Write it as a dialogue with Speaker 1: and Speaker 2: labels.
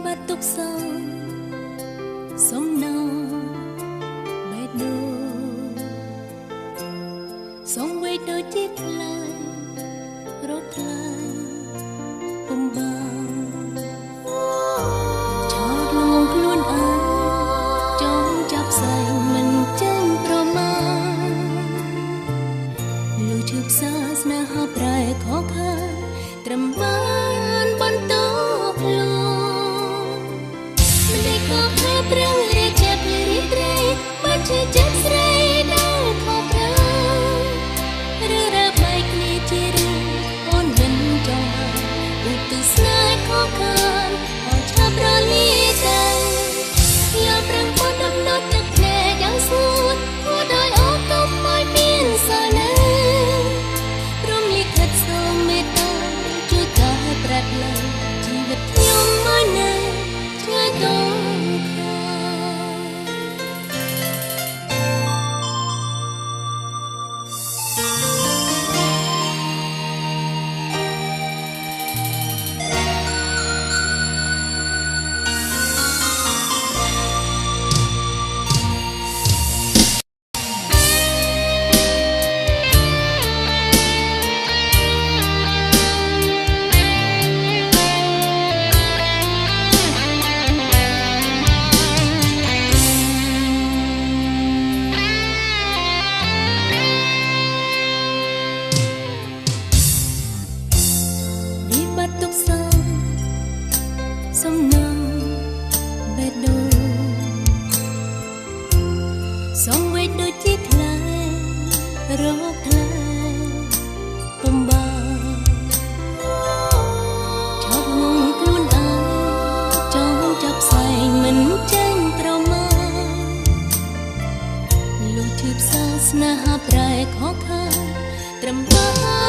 Speaker 1: បាត់ទុកសំណងបេះដូងសំវេដូចជាខ្លាញ់រត់ខ្លាញ់ពំបងឆោតលងខ្លួនអើចង់ចាប់ស្អែកមិនចេញប្រមាលុះឈឺផ្សាស្នេហាប្រែខកខានត្រឹមបានបន្តខ្លួនមិនได้ខកខានប្រឹងរៀបចាប់រៀបត្រេកបាត់ឈឺចិត្តស្រីដល់ខកប្រឹងឬរើបែកគ្នាជារឿងអូនមិនចង់បានឧទ្ទិសស្នេហ៍ខកខានអោឆាប់រលាយទៅយកប្រឹងពត់ដំណត់ទឹកភ្នែកយ៉ាងស្ងួតគួរដោយអូនទុំឲ្យមានសល់នៅព្រមលិខិតសូមមេត្តាជួយកាឲ្យប្រាប់លើជីវិតខ្ញុំឲ្យនៅឆ្ងាយតងទុកសំណងបេះដូងសំវេដូចជាខ្លាញ់រកខ្លាញ់ពំបងឆោតងងខ្លួនអើចង់ចាប់ស្អែកមិនចេញប្រមាលុះឈឺផ្សាស្នេហាប្រែខកខានត្រឹមបាន